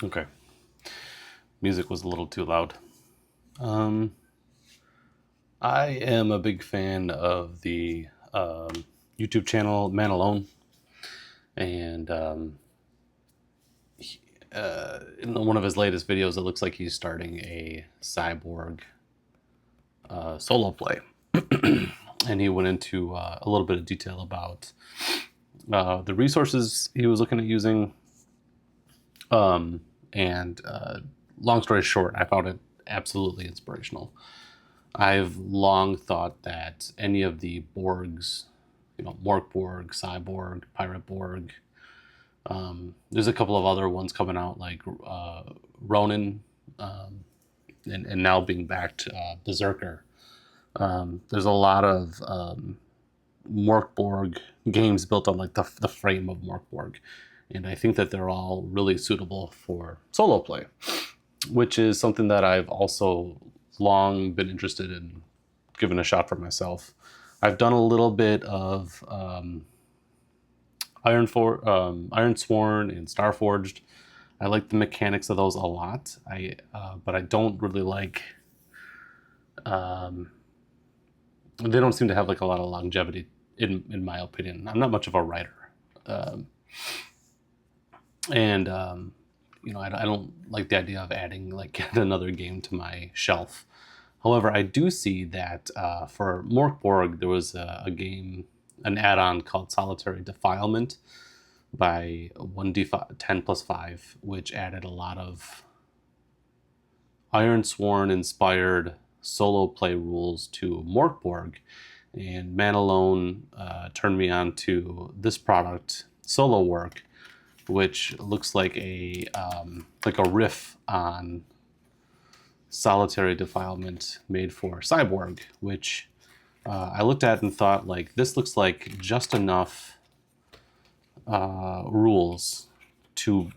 Okay. Music was a little too loud. Um, I am a big fan of the YouTube channel Man Alone, and in one of his latest videos, it looks like he's starting a cyborg solo play, and he went into a little bit of detail about the resources he was looking at using, and long story short, I found it absolutely inspirational. I've long thought that any of the Borgs, Mork Borg, Cyborg, Pirate Borg, there's a couple of other ones coming out like Ronin, and now being backed Berserker. There's a lot of Mork Borg games built on like the frame of Mork Borg, and I think that they're all really suitable for solo play, which is something that I've also long been interested in giving a shot for myself. I've done a little bit of Iron Sworn and Starforged. I like the mechanics of those a lot. But I don't really like. They don't seem to have like a lot of longevity, in my opinion. I'm not much of a writer, um, and I don't like the idea of adding like yet another game to my shelf. However, I do see that for Morkborg, there was a game, an add-on called Solitary Defilement by 1d10 plus 5, which added a lot of Iron Sworn inspired solo play rules to Morkborg. And Man Alone turned me on to this product, Solo Work, which looks like a riff on Solitary Defilement made for Cyborg, which I looked at and thought, like, this looks like just enough rules to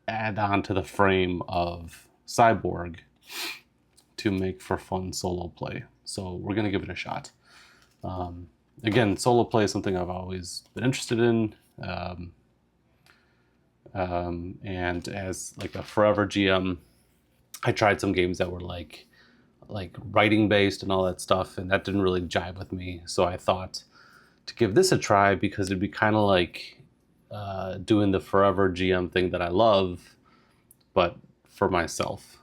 add on to the frame of Cyborg to make for fun solo play. So we're going to give it a shot. Again, solo play is something I've always been interested in. And as like a forever GM, I tried some games that were like writing based and all that stuff, and that didn't really jive with me. So I thought to give this a try because it'd be kind of like doing the forever GM thing that I love, but for myself.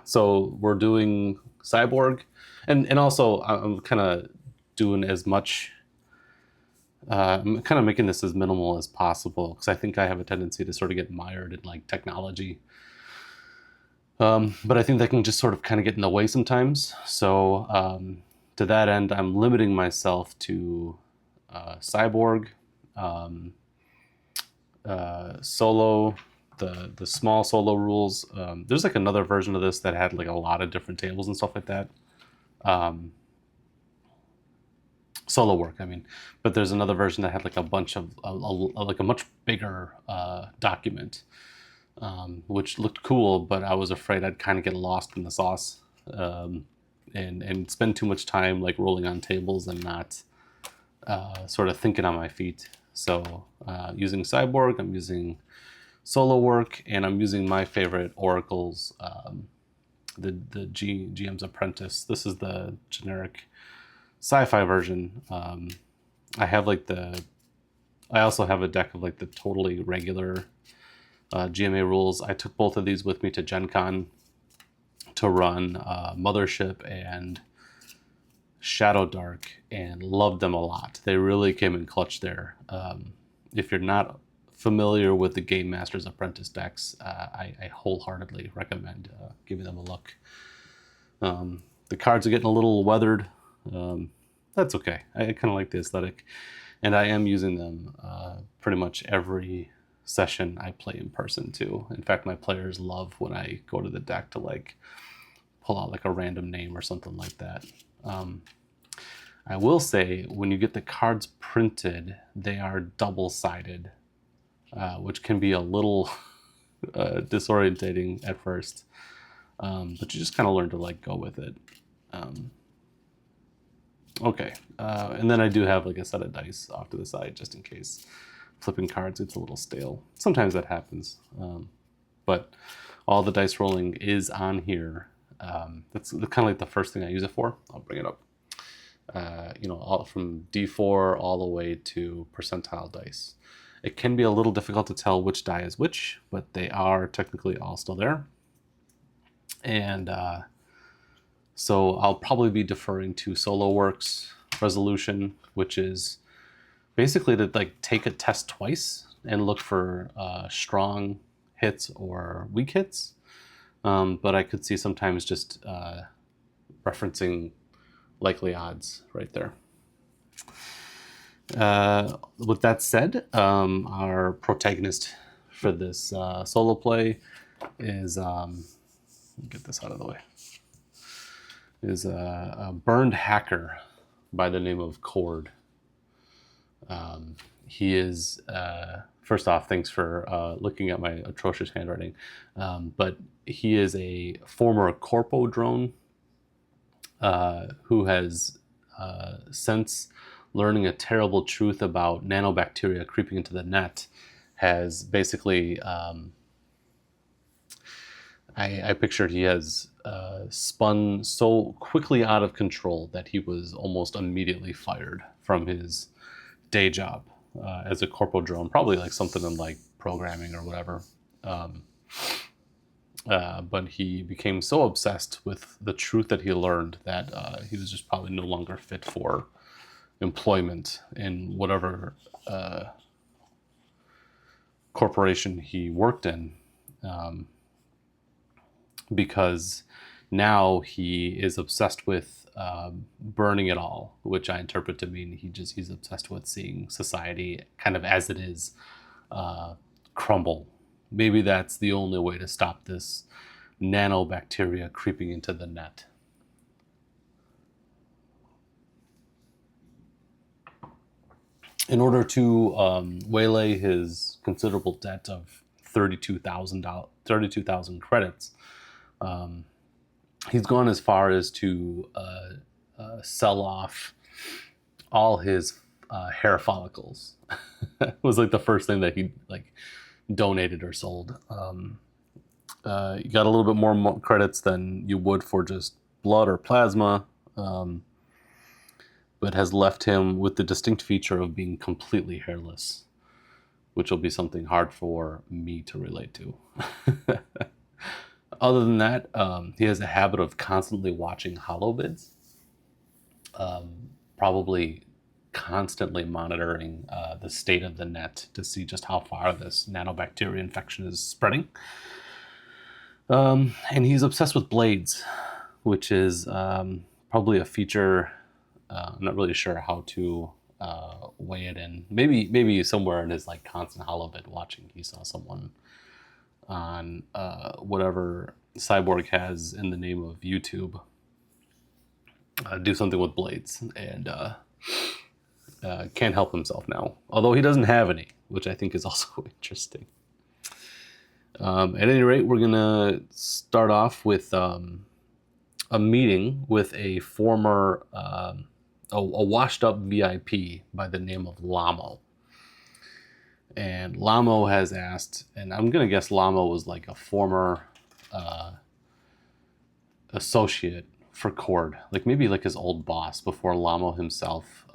So we're doing Cyborg, and also I'm kind of doing as much. I'm kind of making this as minimal as possible because I think I have a tendency to sort of get mired in like technology. But I think that can just sort of kind of get in the way sometimes. So to that end, I'm limiting myself to Cyborg, solo, the small solo rules. There's like another version of this that had like a lot of different tables and stuff like that. Solo work, I mean, but there's another version that had like a bunch of like a much bigger document, which looked cool, but I was afraid I'd kind of get lost in the sauce, and spend too much time like rolling on tables and not sort of thinking on my feet. So using Cyborg, I'm using Solo Work, and I'm using my favorite oracles, the GM's Apprentice. This is the generic sci-fi version. I have like I also have a deck of like the totally regular GMA rules. I took both of these with me to Gen Con to run Mothership and Shadow Dark, and loved them a lot. They really came in clutch there. If you're not familiar with the Game Master's Apprentice decks, I wholeheartedly recommend giving them a look. The cards are getting a little weathered. That's okay. I kind of like the aesthetic, and I am using them pretty much every session I play in person too. In fact, my players love when I go to the deck to like pull out like a random name or something like that. I will say, when you get the cards printed, they are double-sided, which can be a little disorientating at first, but you just kind of learn to like go with it. Okay, and then I do have like a set of dice off to the side just in case flipping cards gets a little stale. Sometimes that happens. But all the dice rolling is on here. That's kind of like the first thing I use it for. I'll bring it up. All from D4 all the way to percentile dice. It can be a little difficult to tell which die is which, but they are technically all still there. And so I'll probably be deferring to SoloWorks resolution, which is basically to like take a test twice and look for strong hits or weak hits. But I could see sometimes just referencing likely odds right there. With that said, our protagonist for this solo play is, get this out of the way, is a burned hacker by the name of Cord. He is, first off, thanks for looking at my atrocious handwriting, but he is a former corpo drone who has, since learning a terrible truth about nanobacteria creeping into the net, has basically, I pictured he has spun so quickly out of control that he was almost immediately fired from his day job as a corpo drone, probably like something in like programming or whatever. But he became so obsessed with the truth that he learned that he was just probably no longer fit for employment in whatever corporation he worked in, because now he is obsessed with burning it all, which I interpret to mean he's obsessed with seeing society kind of as it is crumble. Maybe that's the only way to stop this nanobacteria creeping into the net. In order to waylay his considerable debt of 32,000 credits, he's gone as far as to sell off all his hair follicles. It was like the first thing that he like donated or sold. You got a little bit more credits than you would for just blood or plasma, but has left him with the distinct feature of being completely hairless, which will be something hard for me to relate to. Other than that, he has a habit of constantly watching holobids, probably constantly monitoring the state of the net to see just how far this nanobacteria infection is spreading. And he's obsessed with blades, which is probably a feature. I'm not really sure how to weigh it in. Maybe somewhere in his like constant holobid watching, he saw someone on whatever Cyborg has in the name of YouTube do something with blades, and can't help himself now. Although he doesn't have any, which I think is also interesting. At any rate, we're gonna start off with a meeting with a former, a washed-up VIP by the name of Lamo. And Lamo has asked, and I'm gonna guess Lamo was like a former associate for Cord, like maybe like his old boss before Lamo himself,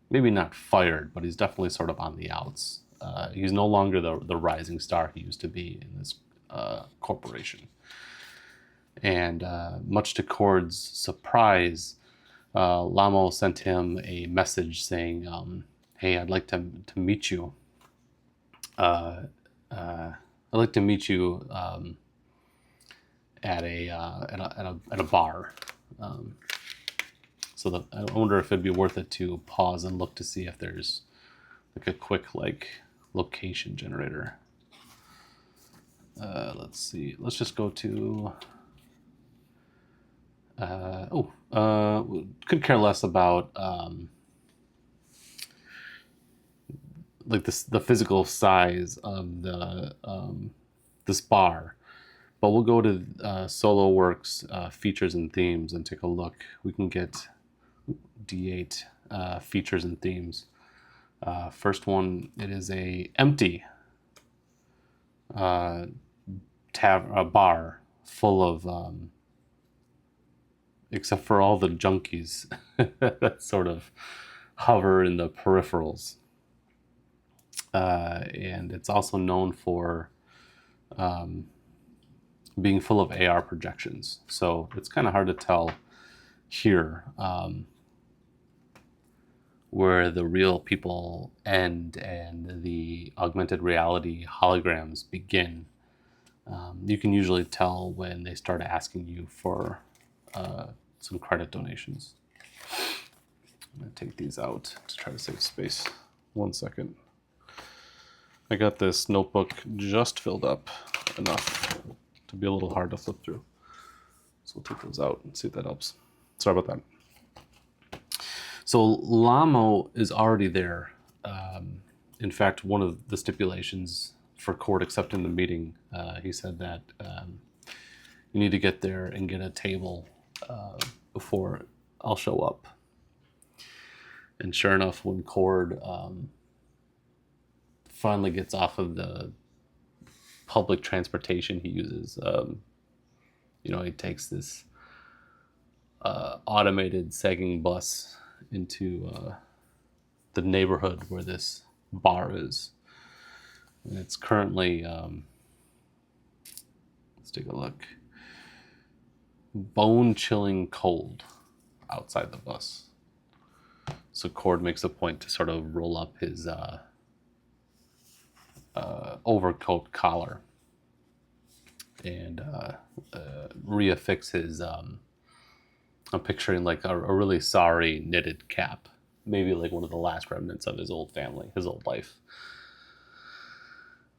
maybe not fired, but he's definitely sort of on the outs. He's no longer the rising star he used to be in this corporation. And much to Cord's surprise, Lamo sent him a message saying, "Hey, I'd like to meet you. I'd like to meet you at a bar." So I wonder if it'd be worth it to pause and look to see if there's like a quick like location generator. Let's see. Let's just go to. Could care less about like the physical size of this bar, but we'll go to SoloWorks features and themes and take a look. We can get D8 features and themes. First one, it is a empty a bar full of, except for all the junkies that sort of hover in the peripherals. And it's also known for being full of AR projections. So it's kind of hard to tell here where the real people end and the augmented reality holograms begin. You can usually tell when they start asking you for some credit donations. I'm going to take these out to try to save space. 1 second. I got this notebook just filled up enough to be a little hard to flip through. So we'll take those out and see if that helps. Sorry about that. So LAMO is already there. In fact, one of the stipulations for Cord accepting the meeting, he said that you need to get there and get a table before I'll show up. And sure enough, when Cord finally gets off of the public transportation he uses, he takes this automated sagging bus into the neighborhood where this bar is. And it's currently, let's take a look, bone-chilling cold outside the bus. So Cord makes a point to sort of roll up his overcoat collar and reaffix his, I'm picturing like a really sorry knitted cap, maybe like one of the last remnants of his old family, his old life.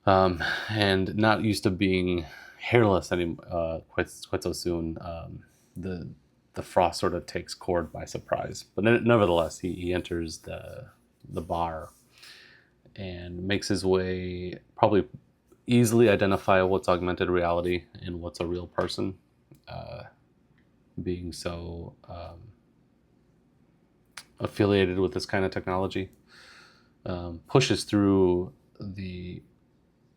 And not used to being hairless quite so soon, the frost sort of takes Cord by surprise. But nevertheless, he enters the bar and makes his way, probably easily identify what's augmented reality and what's a real person, being so affiliated with this kind of technology. Pushes through the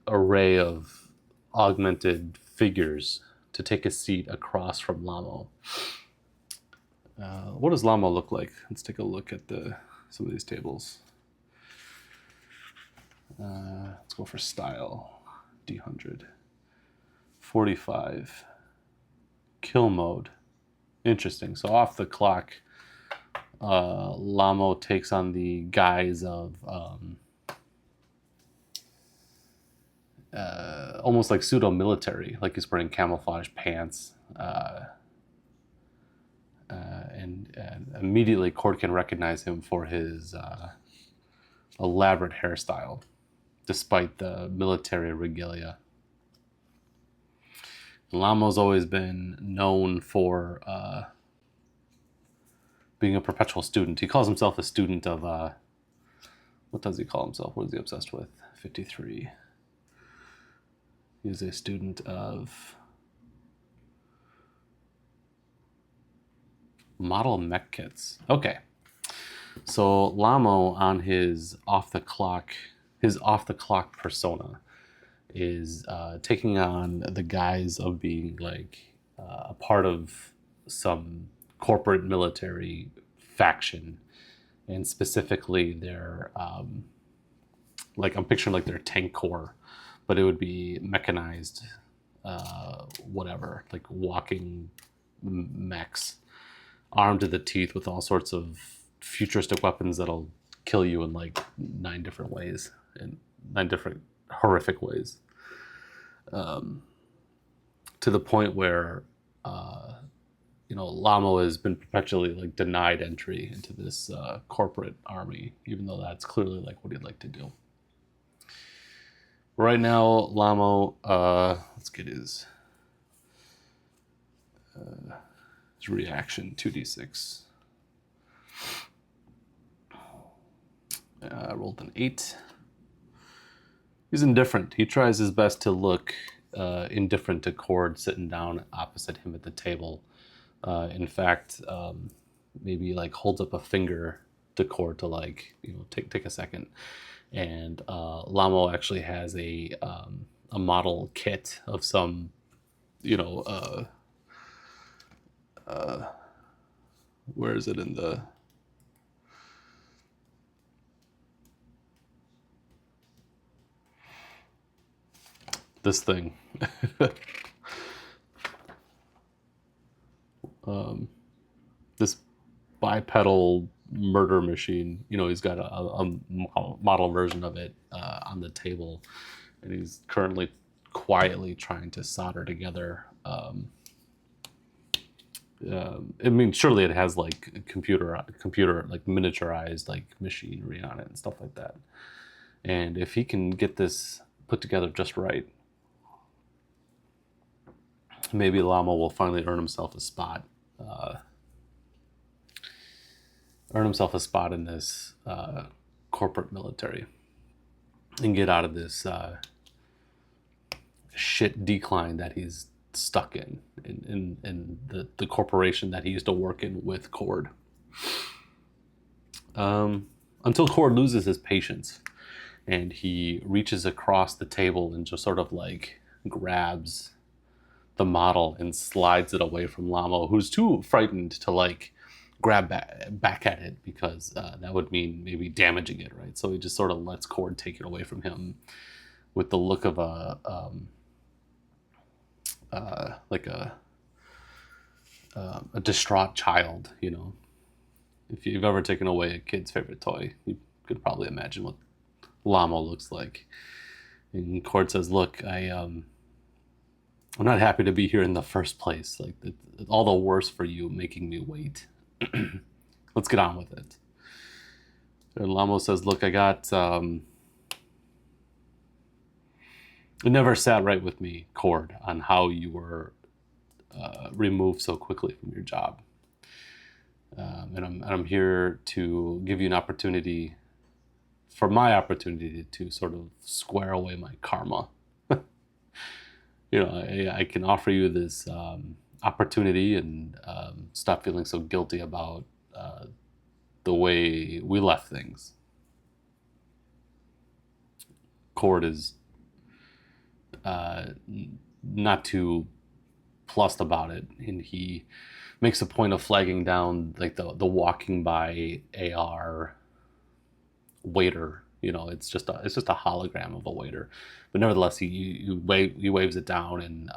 array of augmented figures to take a seat across from LAMO. What does LAMO look like? Let's take a look at some of these tables. Let's go for style. D100. 45. Kill mode. Interesting. So off the clock, LAMO takes on the guise of almost like pseudo-military, like he's wearing camouflage pants. And immediately Cord can recognize him for his elaborate hairstyle, despite the military regalia. LAMO's always been known for being a perpetual student. He calls himself a student of, what does he call himself? What is he obsessed with? 53. He is a student of model mech kits. Okay. So LAMO on his off the clock persona is taking on the guise of being like a part of some corporate military faction, and specifically their like I'm picturing like their tank corps, but it would be mechanized whatever, like walking mechs armed to the teeth with all sorts of futuristic weapons that'll kill you in like 9 different ways, in 9 different horrific ways, to the point where LAMO has been perpetually like denied entry into this corporate army, even though that's clearly like what he'd like to do. Right now, LAMO, let's get his reaction, 2d6. I rolled an 8. He's indifferent. He tries his best to look indifferent to Cord sitting down opposite him at the table. In fact, maybe like holds up a finger to Cord to like, take a second. And Lamo actually has a model kit of some, where is it in the this thing. This bipedal murder machine. He's got a model version of it on the table, and he's currently quietly trying to solder together. I mean, surely it has like computer like miniaturized like machinery on it and stuff like that. And if he can get this put together just right, maybe Lamo will finally earn himself a spot. In this corporate military and get out of this shit decline that he's stuck in the corporation that he used to work in with Cord. Until Cord loses his patience and he reaches across the table and just sort of like grabs the model and slides it away from Lamo, who's too frightened to like grab back at it because that would mean maybe damaging it, right? So he just sort of lets Cord take it away from him with the look of a distraught child. If you've ever taken away a kid's favorite toy, you could probably imagine what Lamo looks like. And Cord says, "Look, I'm not happy to be here in the first place. Like, it's all the worse for you making me wait. Let's get on with it." And Lamo says, "Look, I got it never sat right with me, Cord, on how you were removed so quickly from your job. And I'm here to give you an opportunity, for my opportunity to sort of square away my karma. I can offer you this opportunity and stop feeling so guilty about the way we left things." Cord is not too plussed about it, and he makes a point of flagging down like the walking by AR waiter. It's just a hologram of a waiter, but nevertheless he waves it down and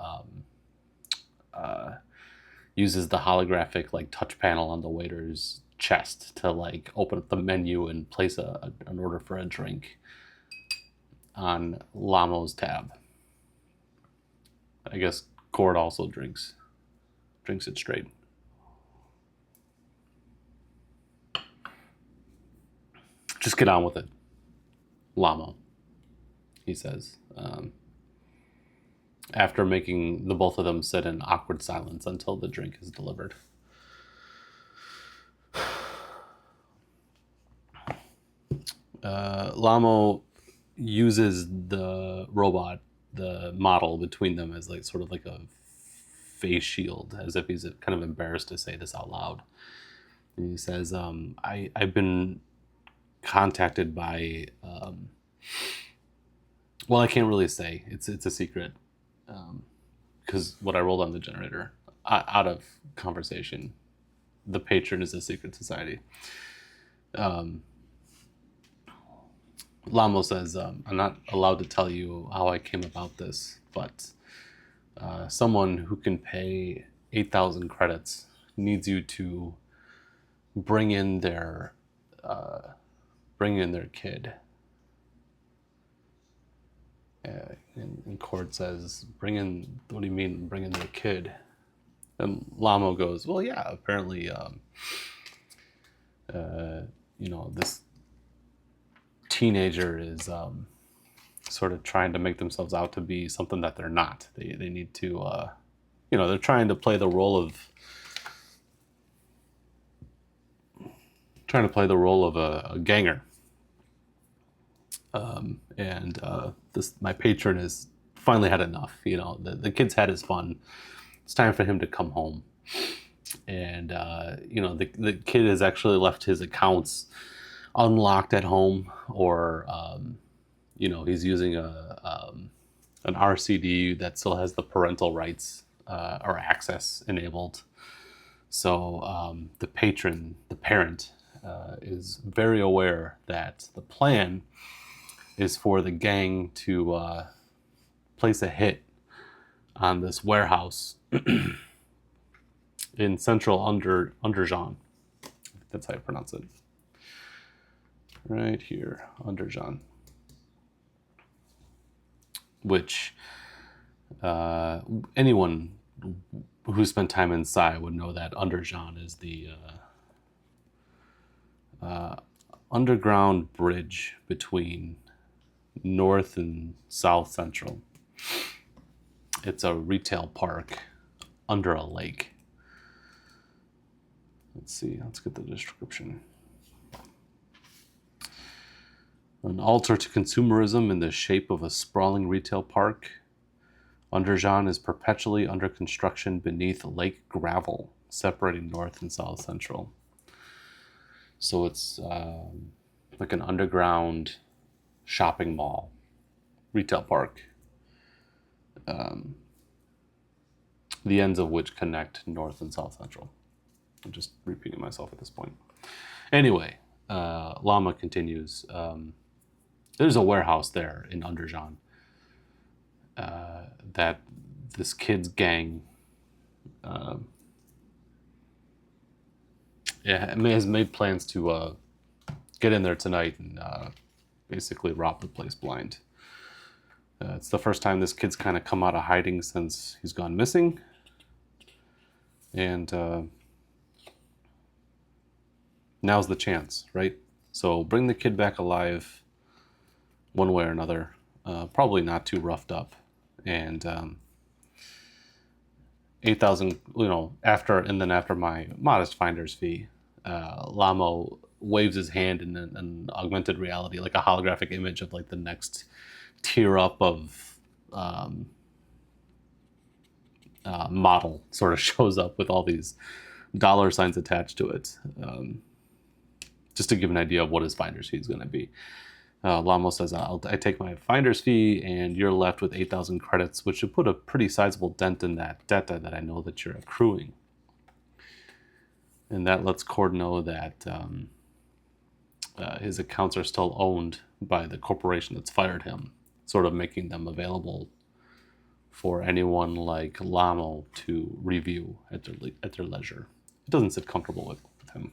uses the holographic like touch panel on the waiter's chest to like open up the menu and place an order for a drink on Lamo's tab. I guess Cord also drinks it straight. "Just get on with it, Lamo," he says, after making the both of them sit in awkward silence until the drink is delivered. Lamo uses the robot, the model between them, as like sort of like a face shield, as if he's kind of embarrassed to say this out loud. And he says, I've been contacted by well, I can't really say, it's a secret, because what I rolled on the generator out of conversation, the patron is a secret society. Lamo says, "I'm not allowed to tell you how I came about this, but someone who can pay 8,000 credits needs you to bring in their kid." And Cord says, "Bring in? What do you mean, bring in their kid?" And Lamo goes, "Well, yeah, apparently, this teenager is sort of trying to make themselves out to be something that they're not. They need to, they're trying to play the role of a ganger. And my patron has finally had enough. The kid's had his fun. It's time for him to come home." And the kid has actually left his accounts unlocked at home, or he's using an RCD that still has the parental rights or access enabled. So the parent, is very aware that the plan is for the gang to place a hit on this warehouse in central Underjean. That's how you pronounce it. Right here, Underjean. Which anyone who spent time inside would know that Underjean is the underground bridge between North and South Central. It's a retail park under a lake. Let's see, let's get the description. An altar to consumerism in the shape of a sprawling retail park, Underjean is perpetually under construction beneath lake gravel, separating North and South Central. So it's like an underground shopping mall, retail park, the ends of which connect North and South Central. I'm just repeating myself at this point. Anyway, Llama continues. There's a warehouse there in Underjean that this kid's gang has made plans to get in there tonight and basically rob the place blind. It's the first time this kid's kind of come out of hiding since he's gone missing. And now's the chance, right? So bring the kid back alive one way or another. Probably not too roughed up. And 8,000, after my modest finder's fee, Lamo waves his hand in an augmented reality, like a holographic image of like the next tier up of model sort of shows up with all these dollar signs attached to it, just to give an idea of what his finder's fee is going to be. Lamo says, I take my finder's fee and you're left with 8,000 credits, which should put a pretty sizable dent in that debt that I know that you're accruing. And that lets Cord know that his accounts are still owned by the corporation that's fired him, sort of making them available for anyone like Lamo to review at their leisure. It doesn't sit comfortable with him.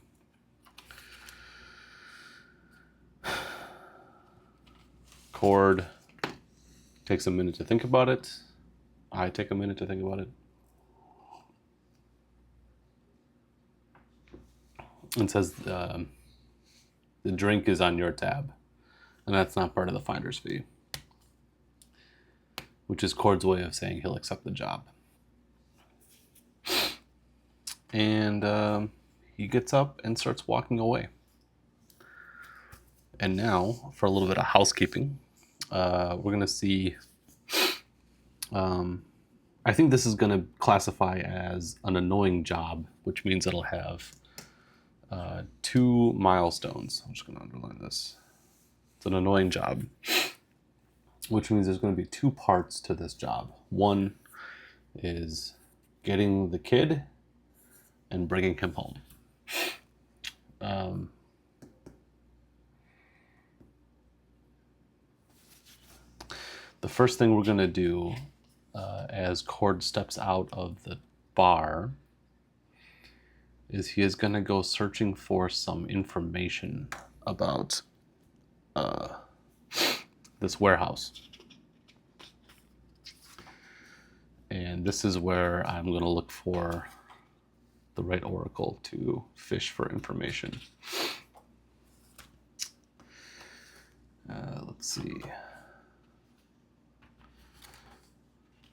Cord takes a minute to think about it. I take a minute to think about it. And says the drink is on your tab. And that's not part of the finder's fee. Which is Cord's way of saying he'll accept the job. And he gets up and starts walking away. And now, for a little bit of housekeeping, we're going to see... I think this is going to classify as an annoying job, which means it'll have 2 milestones. I'm just going to underline this. It's an annoying job, which means there's going to be 2 parts to this job. One is getting the kid and bringing him home. The first thing we're going to do as Cord steps out of the bar is he is going to go searching for some information about this warehouse. And this is where I'm going to look for the right oracle to fish for information. Let's see.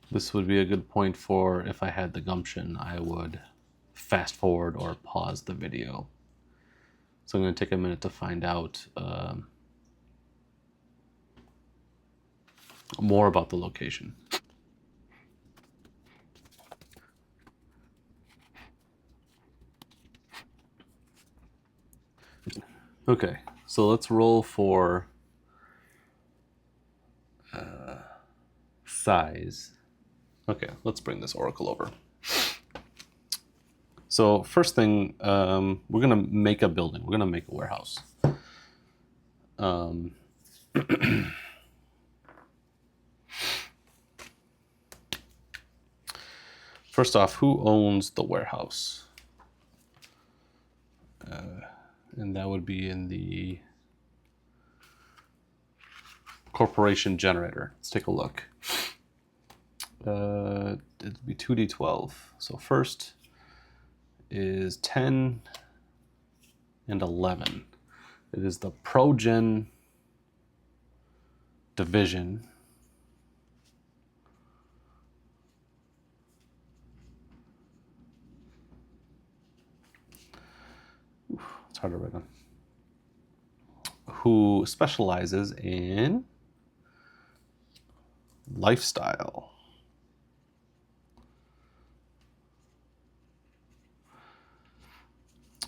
This would be a good point for, if I had the gumption, I would fast forward or pause the video. So I'm going to take a minute to find out more about the location. Okay, So let's roll for size. Okay, let's bring this oracle over. So first thing, we're gonna make a building. We're gonna make a warehouse. First off, who owns the warehouse? And that would be in the corporation generator. Let's take a look. It'd be 2d12. So first is 10 and 11. It is the ProGen division. It's hard to write on. Who specializes in lifestyle.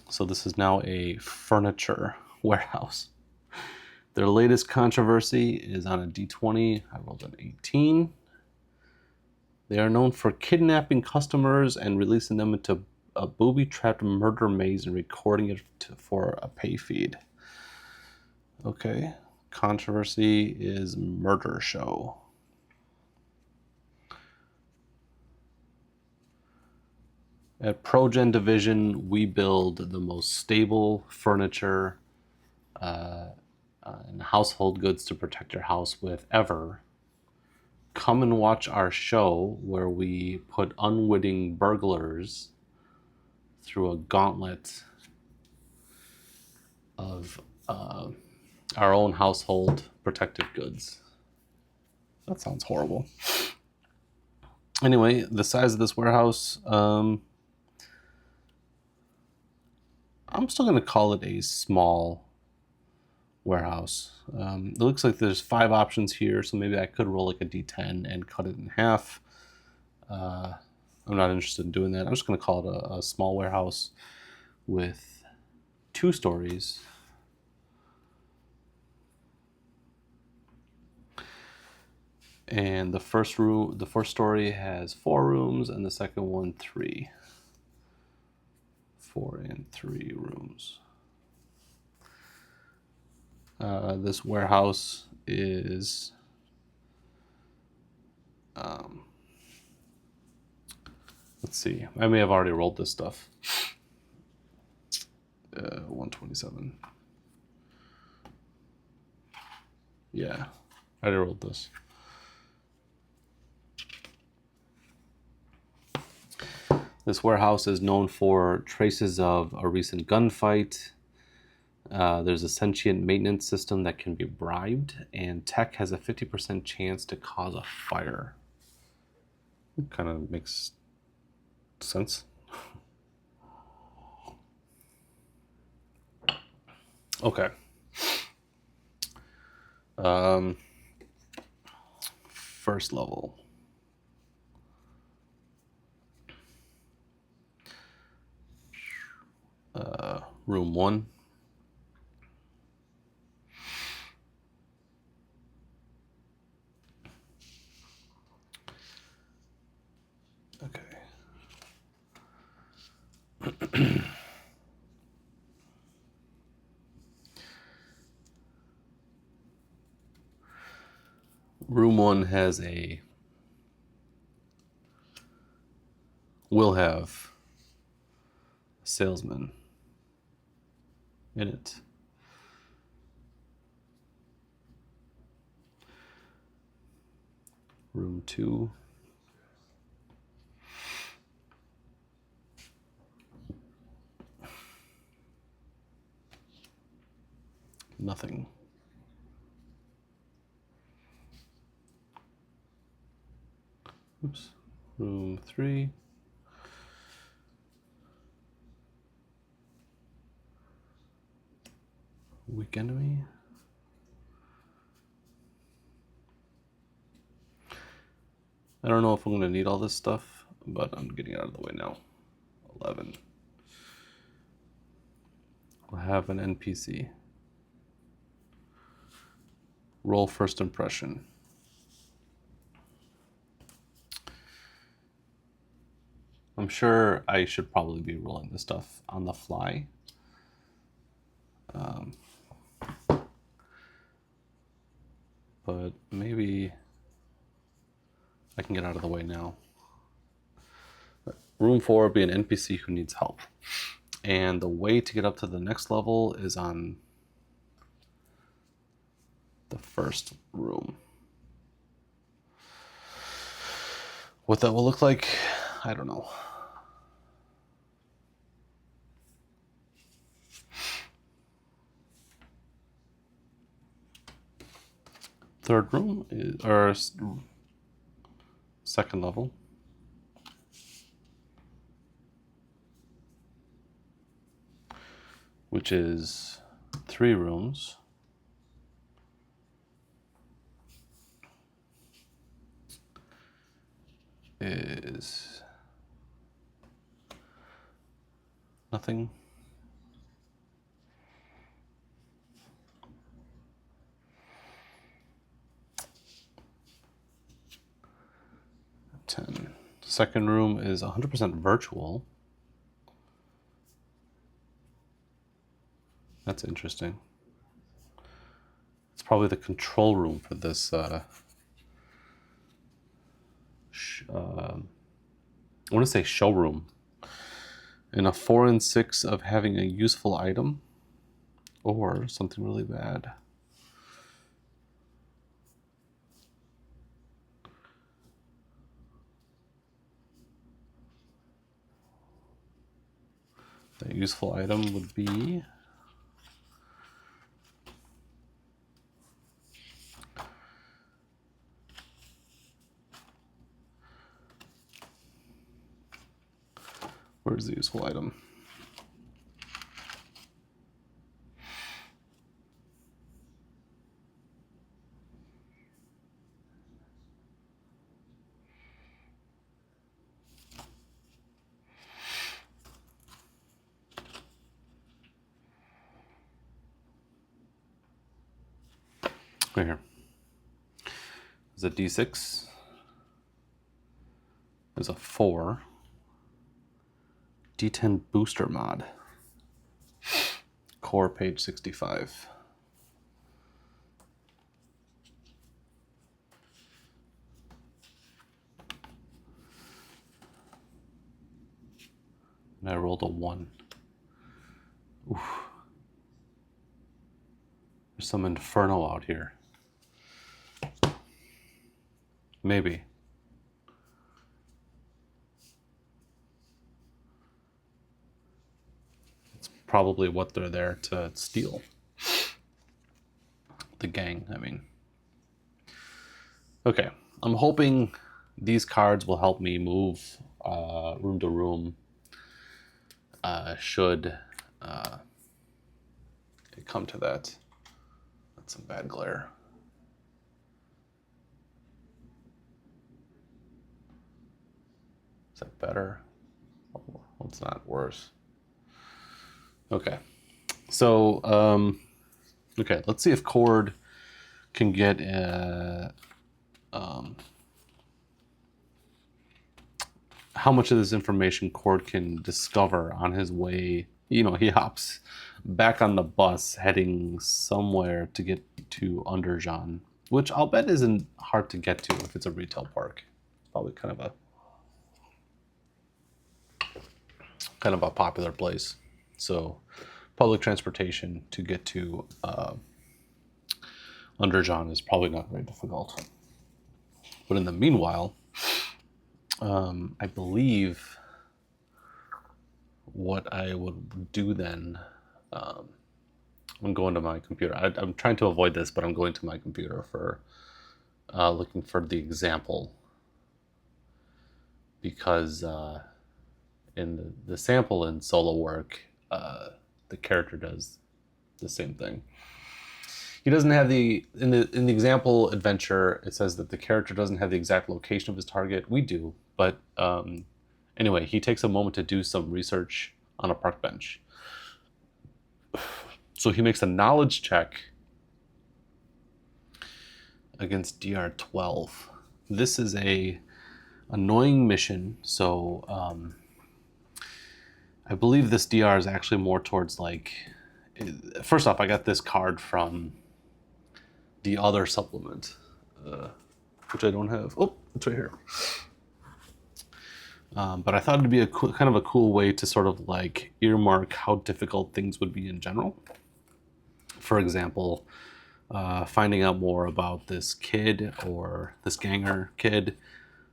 So this is now a furniture warehouse. Their latest controversy is on a D20. I rolled an 18. They are known for kidnapping customers and releasing them into a booby-trapped murder maze and recording it for a pay feed. Okay. Controversy is murder show. At ProGen Division, we build the most stable furniture and household goods to protect your house with ever. Come and watch our show where we put unwitting burglars through a gauntlet of our own household protective goods. That sounds horrible. Anyway, the size of this warehouse, I'm still going to call it a small warehouse. It looks like there's 5 options here, so maybe I could roll like a d10 and cut it in half. I'm not interested in doing that. I'm just going to call it a small warehouse with 2 stories. And the first story has 4 rooms, and the second one 3. 4 and 3 rooms. This warehouse is let's see. I may have already rolled this stuff. 127. Yeah, I already rolled this. This warehouse is known for traces of a recent gunfight. There's a sentient maintenance system that can be bribed, and tech has a 50% chance to cause a fire. It kind of makes sense. Okay. First level. Room 1. Okay. Room 1 will have a salesman in it. Room 2. Nothing. Oops. Room 3. Weak enemy. I don't know if I'm going to need all this stuff, but I'm getting it out of the way now. 11. We'll have an NPC. Roll first impression. I'm sure I should probably be rolling this stuff on the fly. But maybe I can get out of the way now. Room 4 will be an NPC who needs help. And the way to get up to the next level is on the first room. What that will look like, I don't know. Third room is, or second level. Which is 3 rooms. Is nothing. Second room is 100% virtual. That's interesting. It's probably the control room for this. I want to say showroom. And a 4 and 6 of having a useful item or something really bad. The useful item would be where's the useful item? Right here. There's a D6. There's a 4. D10 booster mod. Core page 65. And I rolled a 1. Oof. There's some inferno out here. Maybe. It's probably what they're there to steal. The gang, I mean. Okay, I'm hoping these cards will help me move room to room. Should it come to that. That's some bad glare. Is that better? Oh, it's not worse. Okay. So, okay, let's see if Cord can get how much of this information Cord can discover on his way. You know, he hops back on the bus heading somewhere to get to Underjan, which I'll bet isn't hard to get to if it's a retail park. Probably kind of a popular place. So public transportation to get to Underjan is probably not very difficult. But in the meanwhile, I believe what I would do then, I'm going to my computer. I'm trying to avoid this, but I'm going to my computer for looking for the example, because in the sample in solo work, the character does the same thing. He doesn't have in the example adventure, it says that the character doesn't have the exact location of his target. We do, but anyway, he takes a moment to do some research on a park bench. So he makes a knowledge check against DR12. This is a annoying mission, so I believe this DR is actually more towards like... First off, I got this card from the other supplement, which I don't have. Oh, it's right here. But I thought it'd be kind of a cool way to sort of like earmark how difficult things would be in general. For example, finding out more about this kid or this ganger kid,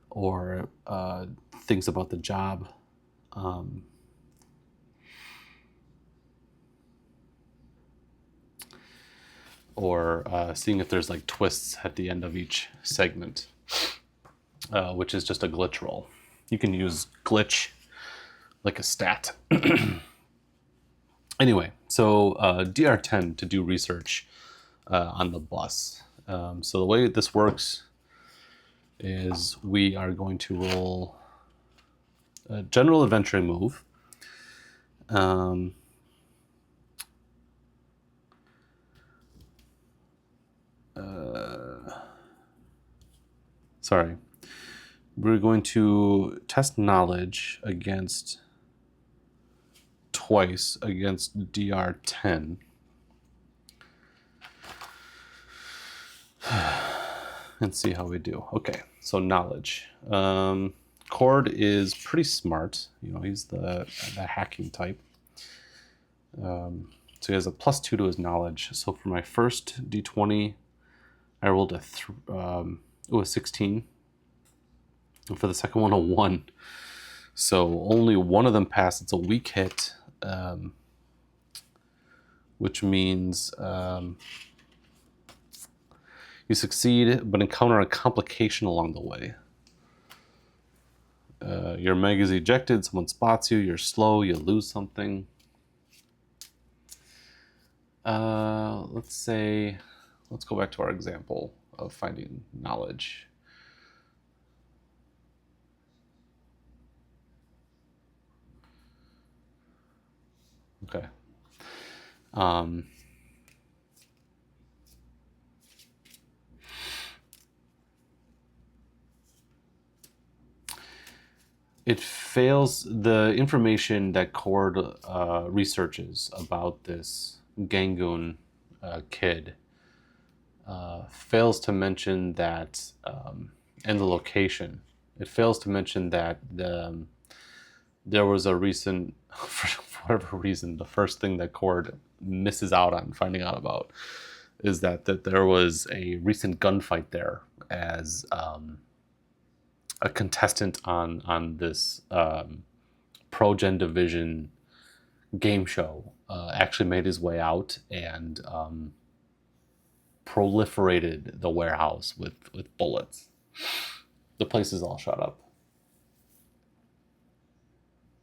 or things about the job. Or seeing if there's like twists at the end of each segment, which is just a glitch roll. You can use glitch like a stat. Anyway, so DR10 to do research on the bus. So the way this works is we are going to roll a general adventuring move. Sorry. We're going to test knowledge against twice against DR10. And see how we do. Okay, so knowledge. Cord is pretty smart. You know, he's the hacking type. So he has a +2 to his knowledge. So for my first D20, I rolled a 16. And for the second one, a 1. So only one of them passed. It's a weak hit, which means you succeed, but encounter a complication along the way. Your mag is ejected, someone spots you, you're slow, you lose something. Let's go back to our example of finding knowledge. Okay. It fails. The information that Cord researches about this Gangoon kid fails to mention that, and the location. It fails to mention that there was a recent, for whatever reason, the first thing that Cord misses out on finding out about is that there was a recent gunfight there, as a contestant on this Pro-Gen Division game show actually made his way out and proliferated the warehouse with bullets. The place is all shot up.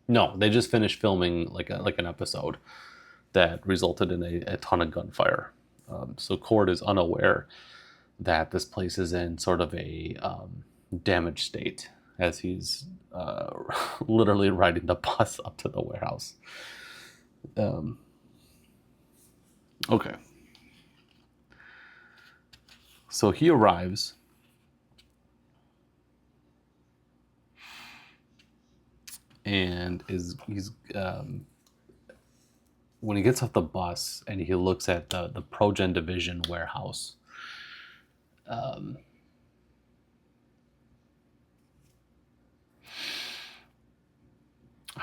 No, they just finished filming like an episode that resulted in a ton of gunfire. So Cord is unaware that this place is in sort of a damaged state as he's literally riding the bus up to the warehouse. Okay. So he arrives. And he's when he gets off the bus and he looks at the Pro-Gen Division warehouse, I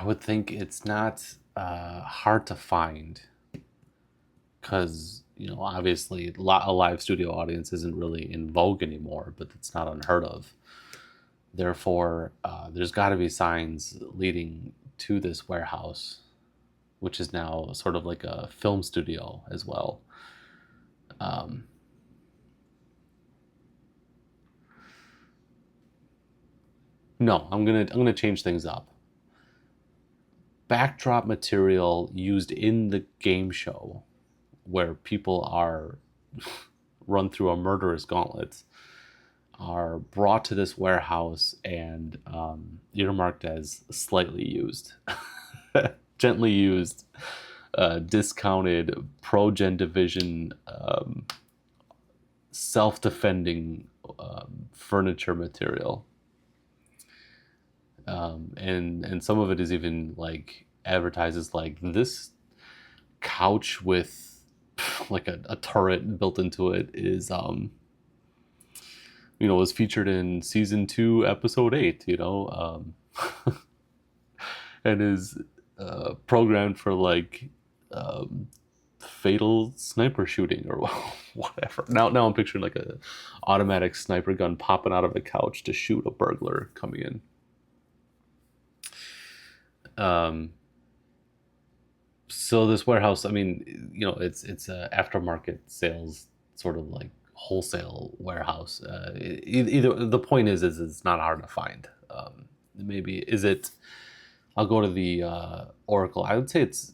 would think it's not hard to find, because obviously a live studio audience isn't really in vogue anymore, but it's not unheard of. Therefore, there's got to be signs leading to this warehouse, which is now sort of like a film studio as well. No, I'm gonna change things up. Backdrop material used in the game show, where people are run through a murderous gauntlet, are brought to this warehouse and earmarked as slightly used, gently used, discounted Pro-Gen Division self-defending furniture material, and some of it is even like advertises like this couch with like a turret built into it is was featured in season 2 episode 8, and is programmed for like um, fatal sniper shooting or whatever. Now I'm picturing like a automatic sniper gun popping out of a couch to shoot a burglar coming in. So this warehouse, I mean, it's a aftermarket sales sort of like wholesale warehouse. Either the point is it's not hard to find. Maybe is it? I'll go to the Oracle. I would say it's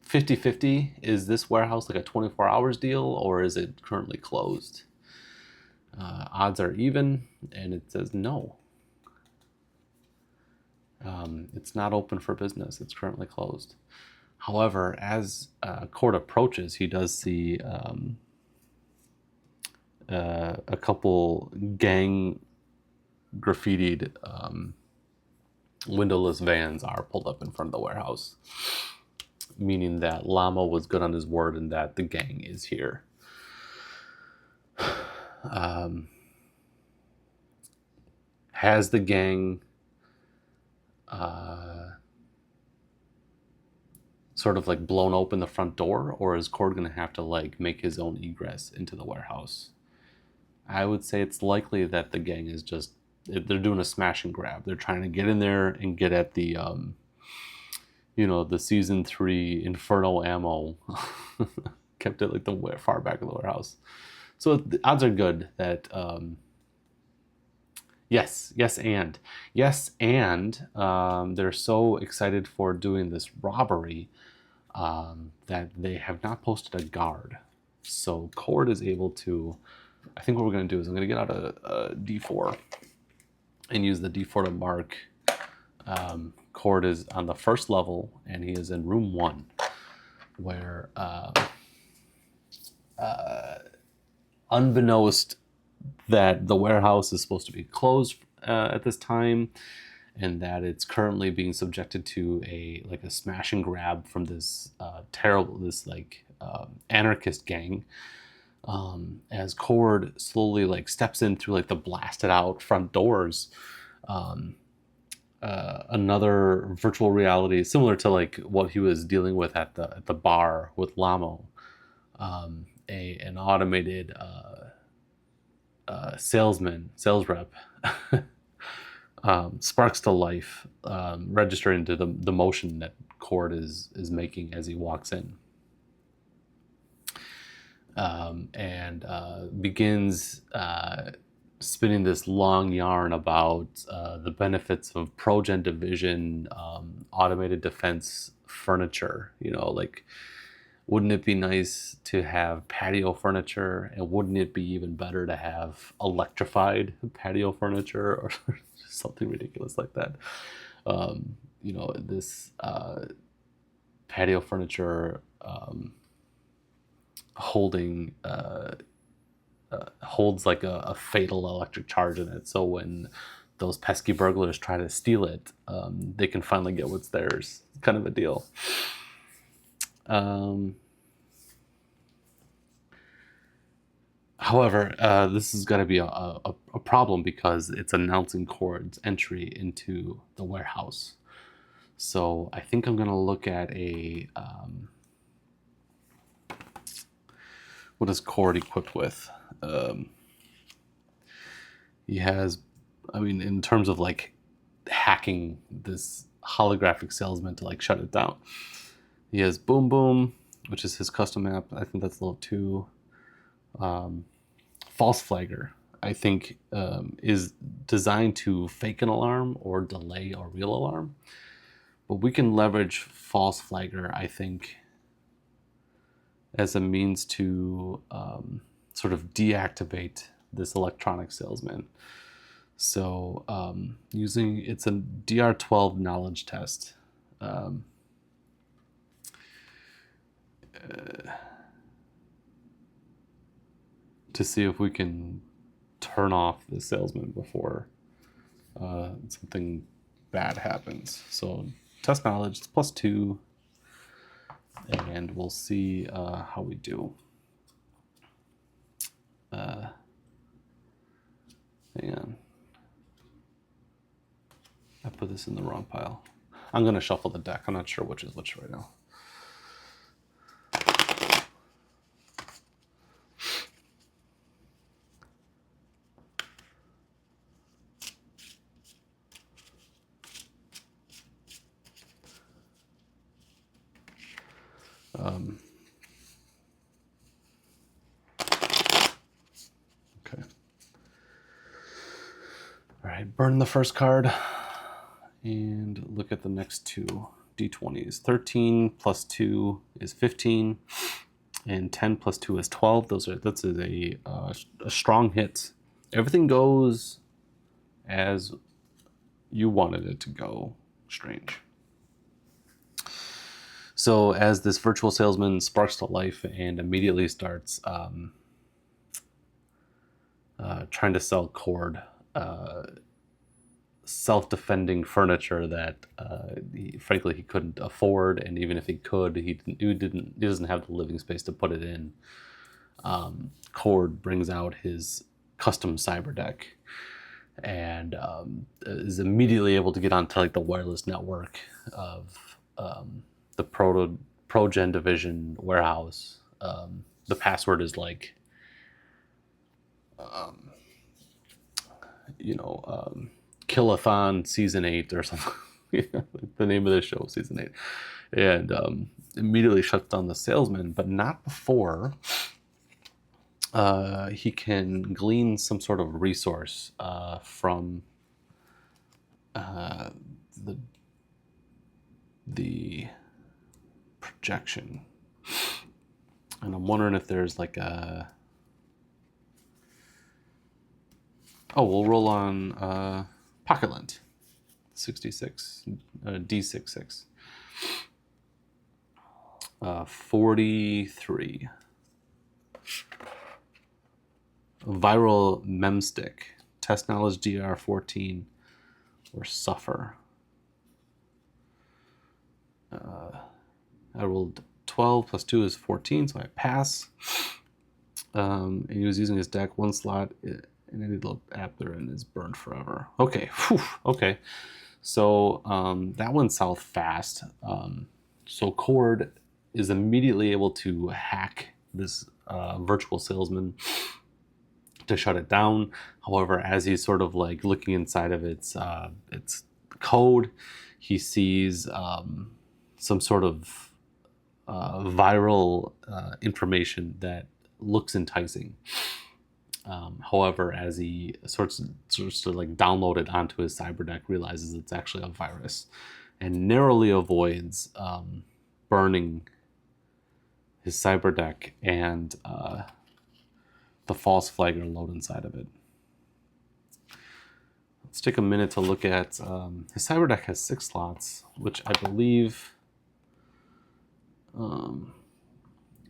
50-50. Is this warehouse like a 24 hours deal, or is it currently closed? Odds are even, and it says no. It's not open for business. It's currently closed. However, as Cord approaches, he does see a couple gang graffitied windowless vans are pulled up in front of the warehouse, meaning that Llama was good on his word and that the gang is here. Has the gang sort of like blown open the front door, or is Cord going to have to like make his own egress into the warehouse? I would say it's likely that the gang is just, they're doing a smash and grab. They're trying to get in there and get at the the season 3 Inferno ammo kept it like the far back of the warehouse. So the odds are good that yes, and they're so excited for doing this robbery that they have not posted a guard. So Cord is able to, I think what we're going to do is I'm going to get out a D4 and use the D4 to mark. Cord is on the first level, and he is in room 1, where unbeknownst that the warehouse is supposed to be closed at this time, and that it's currently being subjected to a smash and grab from this anarchist gang. As Cord slowly steps in through the blasted out front doors, another virtual reality similar to what he was dealing with at the bar with Lamo, an automated sales rep sparks to life, registering to the motion that Cord is making as he walks in, and begins spinning this long yarn about the benefits of ProGen Division automated defense furniture. Wouldn't it be nice to have patio furniture, and wouldn't it be even better to have electrified patio furniture, or something ridiculous like that? This patio furniture holds like a fatal electric charge in it, so when those pesky burglars try to steal it, they can finally get what's theirs, kind of a deal. However, this is going to be a problem because it's announcing Cord's entry into the warehouse. So I think I'm going to look at what is Cord equipped with? He has, in terms of hacking this holographic salesman to shut it down, he has Boom Boom, which is his custom map. I think that's level 2. False Flagger, I think, is designed to fake an alarm or delay a real alarm. But we can leverage False Flagger, I think, as a means to sort of deactivate this electronic salesman. So it's a DR12 knowledge test. to see if we can turn off the salesman before something bad happens. So test knowledge, it's +2, and we'll see how we do. Hang on. I put this in the wrong pile. I'm going to shuffle the deck. I'm not sure which is which right now. Okay. All right, burn the first card and look at the next two d20s. 13 plus 2 is 15, and 10 plus 2 is 12. That's a strong hit. Everything goes as you wanted it to go. Strange. So as this virtual salesman sparks to life and immediately starts trying to sell cord, self-defending furniture that frankly he couldn't afford, and even if he could, he doesn't have the living space to put it in. Cord brings out his custom cyber deck and is immediately able to get onto like the wireless network of the ProGen division warehouse. The password is like Killathon Season 8 or something. The name of the show, Season 8. And immediately shuts down the salesman, but not before he can glean some sort of resource from the projection. And I'm wondering if there's like a... Oh, we'll roll on Pocket Lint. 66, D66. 43. Viral Memstick. Test knowledge DR 14 or suffer. I rolled 12 plus 2 is 14, so I pass. And he was using his deck, one slot, and any little app they're in is burned forever. Okay, whew, okay. So that went south fast. So Cord is immediately able to hack this virtual salesman to shut it down. However, as he's sort of like looking inside of its code, he sees some sort of viral information that looks enticing. However, as he starts to like download it onto his cyber deck, realizes it's actually a virus, and narrowly avoids burning his cyber deck and the false flag or load inside of it. Let's take a minute to look at his cyber deck has 6 slots, which I believe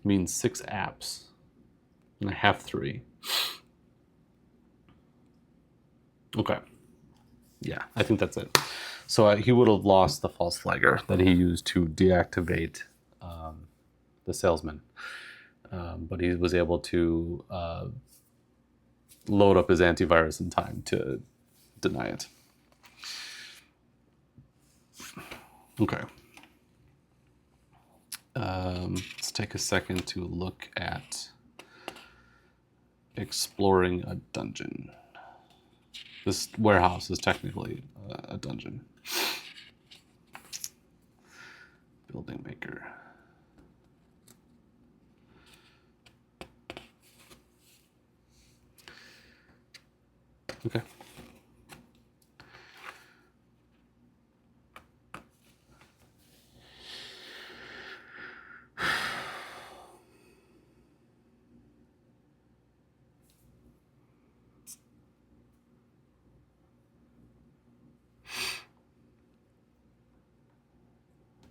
means 6 apps, and I have 3. Okay. Yeah, I think that's it. So he would have lost the false flagger that he used to deactivate the salesman. But he was able to load up his antivirus in time to deny it. Okay. Let's take a second to look at exploring a dungeon. This warehouse is technically a dungeon. Building maker. Okay.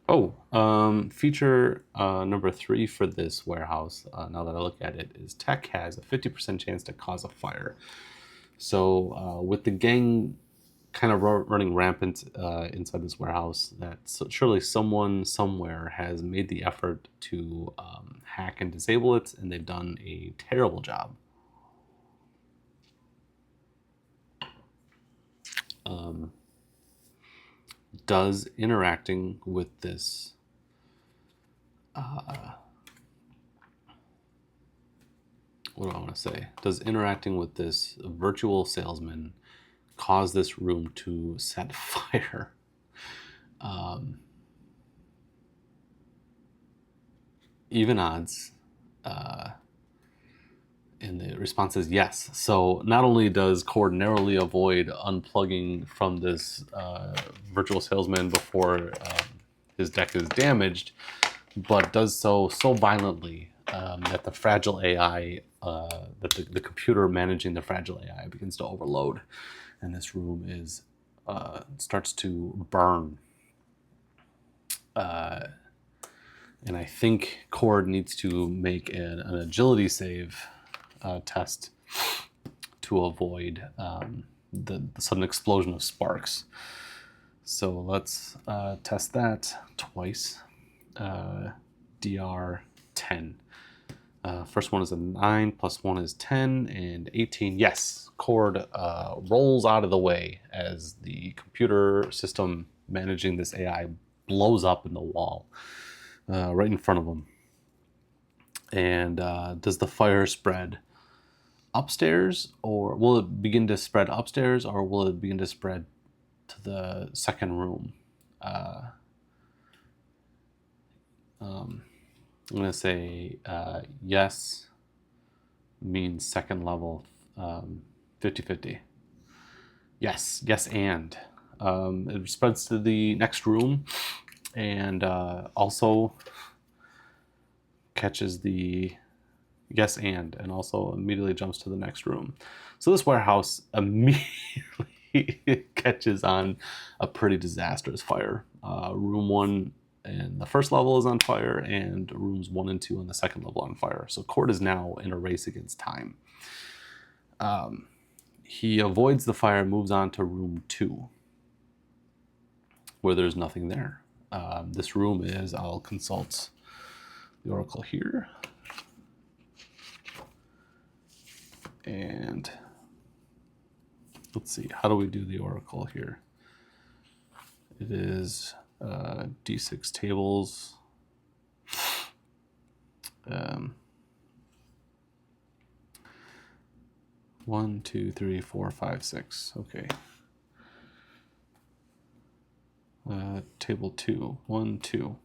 Feature number 3 for this warehouse, now that I look at it, is tech has a 50% chance to cause a fire. So with the gang kind of running rampant inside this warehouse, that surely someone somewhere has made the effort to hack and disable it, and they've done a terrible job. Does interacting with this what do I want to say? Does interacting with this virtual salesman cause this room to set fire? Even odds. And the response is yes. So not only does Cord narrowly avoid unplugging from this virtual salesman before his deck is damaged, but does so violently that the fragile AI, that the computer managing the fragile AI begins to overload, and this room is starts to burn. And I think Cord needs to make an agility save test to avoid the sudden explosion of sparks. So let's test that twice. DR 10. First one is a 9, plus 1 is 10, and 18. Yes, Cord rolls out of the way as the computer system managing this AI blows up in the wall right in front of him. And does the fire spread upstairs, or will it begin to spread upstairs, or will it begin to spread to the second room? I'm going to say yes means second level, 50-50. Yes, and it spreads to the next room, and also catches the yes and also immediately jumps to the next room. So this warehouse immediately catches on a pretty disastrous fire. Room 1 and the first level is on fire, and rooms 1 and 2 on the second level on fire. So Cord is now in a race against time. He avoids the fire, moves on to room 2, where there's nothing there. This room is, I'll consult the oracle here. And let's see, how do we do the oracle here? It is D6 tables. 1, 2, 3, 4, 5, 6. Okay. Table 2. 1, 2.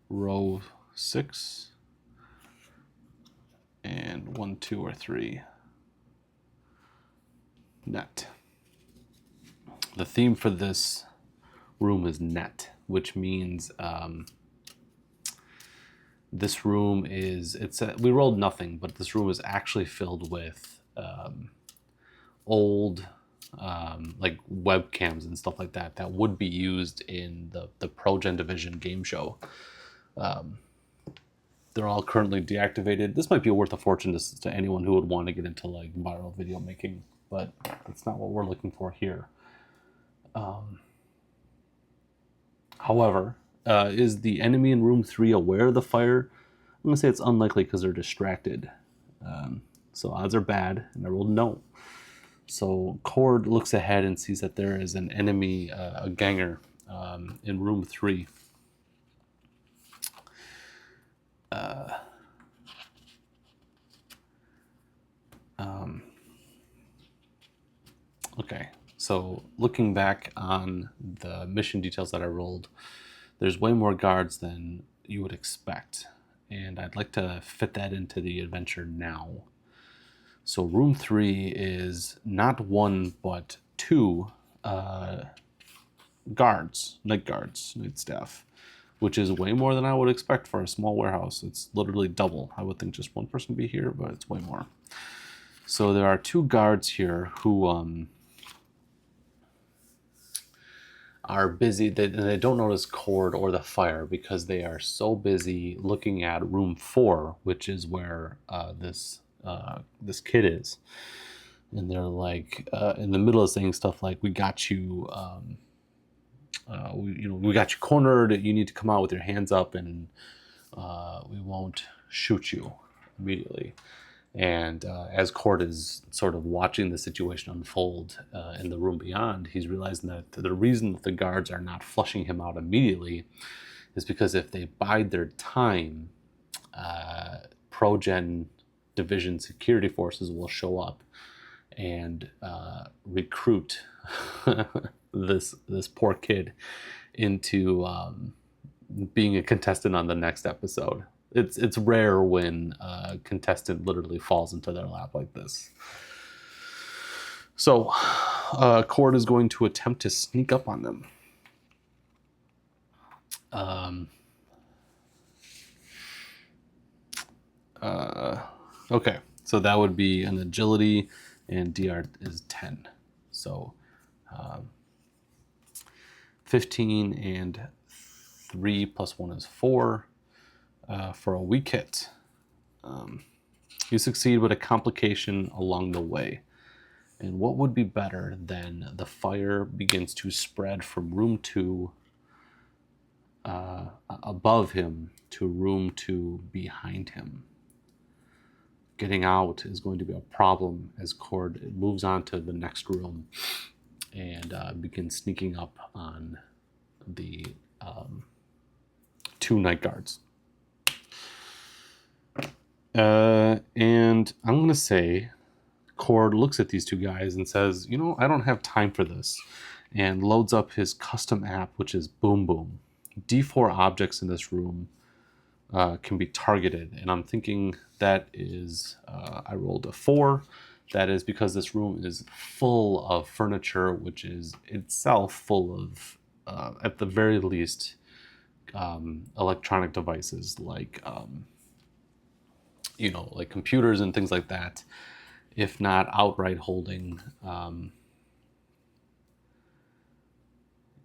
Row 6. And 1, 2, or 3. Net. The theme for this room is net, which means this room is, we rolled nothing, but this room is actually filled with old like webcams and stuff like that that would be used in the Pro-Gen Division game show. They're all currently deactivated. This might be worth a fortune to anyone who would want to get into like viral video making, but that's not what we're looking for here. However, is the enemy in room 3 aware of the fire? I'm going to say it's unlikely because they're distracted. So odds are bad, and I rolled no. So Cord looks ahead and sees that there is an enemy, a ganger, in room 3. Okay, so looking back on the mission details that I rolled, there's way more guards than you would expect, and I'd like to fit that into the adventure now. So room 3 is not 1 but 2 guards, night staff, which is way more than I would expect for a small warehouse. It's literally double. I would think just one person would be here, but it's way more. So there are 2 guards here who are busy. They don't notice Cord or the fire because they are so busy looking at room 4, which is where this kid is. And they're like in the middle of saying stuff like, "We got you. We got you cornered. You need to come out with your hands up, and we won't shoot you immediately." And as Cord is sort of watching the situation unfold in the room beyond, he's realizing that the reason that the guards are not flushing him out immediately is because if they bide their time, Pro-Gen Division security forces will show up and recruit this poor kid into being a contestant on the next episode. It's rare when a contestant literally falls into their lap like this. So Cord is going to attempt to sneak up on them. Okay, so that would be an agility, and DR is 10. So 15 and 3 plus 1 is 4 for a weak hit. You succeed with a complication along the way. And what would be better than the fire begins to spread from room 2 above him to room 2 behind him? Getting out is going to be a problem as Cord moves on to the next room and begins sneaking up on the 2 night guards. And I'm going to say Cord looks at these 2 guys and says, I don't have time for this, and loads up his custom app, which is Boom Boom. D4 objects in this room can be targeted, and I'm thinking that is, I rolled a 4. That is because this room is full of furniture, which is itself full of, at the very least, electronic devices like computers and things like that, if not outright holding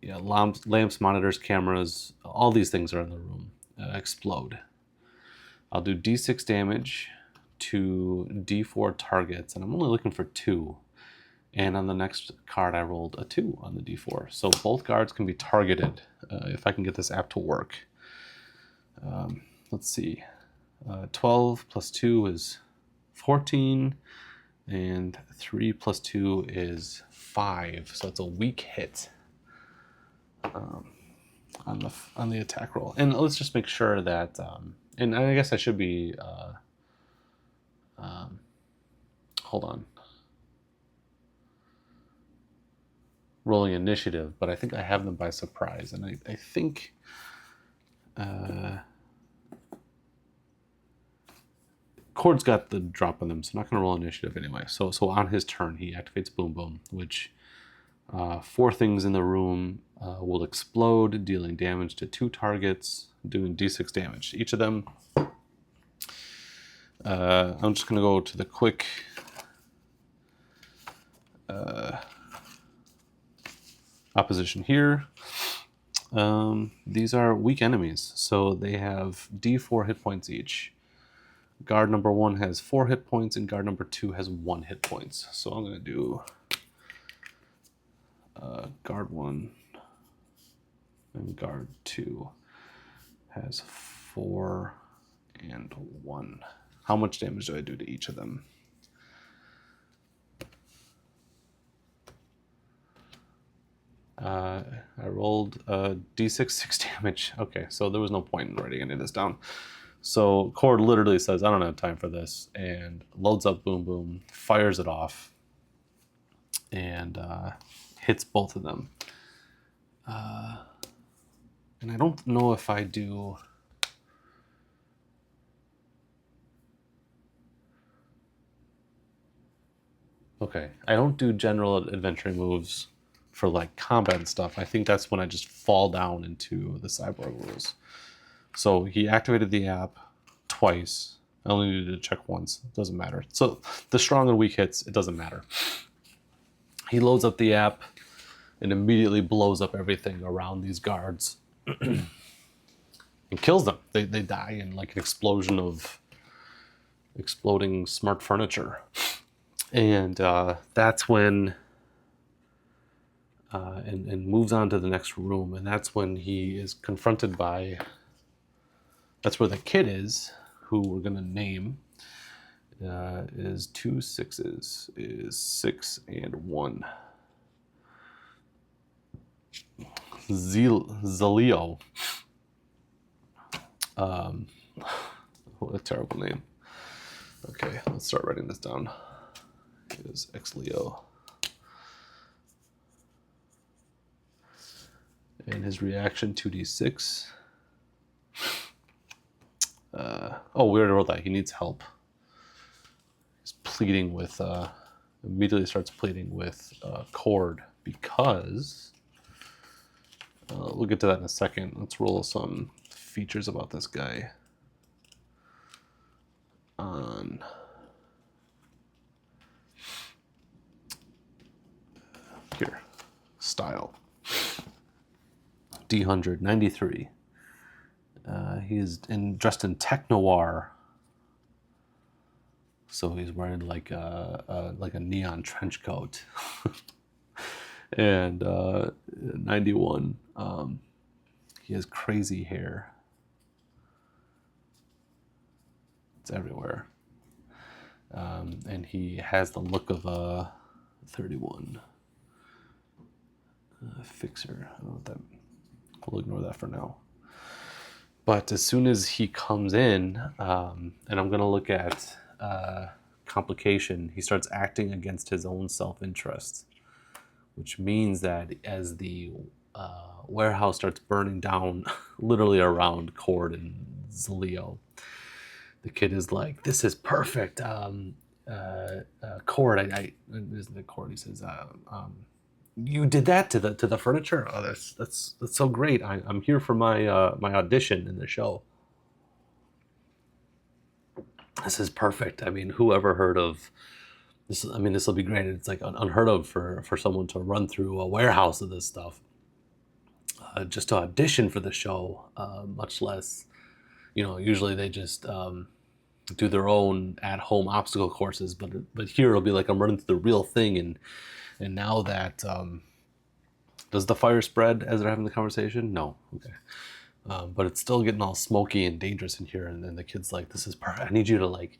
lamps, monitors, cameras. All these things are in the room. Explode. I'll do d6 damage to d4 targets, and I'm only looking for 2. And on the next card, I rolled a 2 on the d4. So both guards can be targeted if I can get this app to work. Let's see. 12 plus 2 is 14, and 3 plus 2 is 5. So it's a weak hit on the attack roll. And let's just make sure that, and I guess I should be, hold on, rolling initiative, but I think I have them by surprise, and I think Cord's got the drop on them, so I'm not going to roll initiative anyway. So on his turn, he activates Boom Boom, which 4 things in the room will explode, dealing damage to 2 targets, doing d6 damage to each of them. I'm just going to go to the quick opposition here. These are weak enemies, so they have d4 hit points each. Guard number 1 has 4 hit points, and guard number 2 has 1 hit points. So I'm going to do guard 1 and guard 2 has 4 and 1. How much damage do I do to each of them? I rolled d6 6 damage. Okay, so there was no point in writing any of this down. So Cord literally says, I don't have time for this, and loads up Boom Boom, fires it off, and hits both of them. And I don't know if I do... Okay, I don't do general adventuring moves for like combat and stuff. I think that's when I just fall down into the cyborg rules. So he activated the app twice. I only needed to check once. It doesn't matter. So the strong and weak hits, it doesn't matter. He loads up the app, and immediately blows up everything around these guards and kills them. They die in like an explosion of exploding smart furniture. And that's when and moves on to the next room, and that's when he is confronted by, that's where the kid is, who we're gonna name is 2 6s, is 6 and 1. Zaleo. What a terrible name. Okay, let's start writing this down. Is X-Leo. And his reaction, 2d6. Oh, we already wrote that. He needs help. He's pleading with, immediately starts pleading with Cord because, we'll get to that in a second. Let's roll some features about this guy. On here, style. D100, 93. He's dressed in tech noir, so he's wearing like a neon trench coat. And 91. He has crazy hair. It's everywhere. And he has the look of a 31. Fixer. I don't know what that. We'll ignore that for now. But as soon as he comes in, and I'm going to look at complication, he starts acting against his own self-interest, which means that as the warehouse starts burning down literally around Cord and Zaleo, the kid is like, this is perfect. Cord, isn't it Cord? He says, you did that to the furniture? Oh, that's so great. I'm here for my audition in the show. This is perfect. I mean, whoever heard of this? I mean, this will be great. It's like unheard of for someone to run through a warehouse of this stuff just to audition for the show. Much less, usually they just do their own at-home obstacle courses. But here it'll be like I'm running through the real thing. And now that, does the fire spread as they're having the conversation? No. Okay. But it's still getting all smoky and dangerous in here. And then the kid's like, this is perfect. I need you to and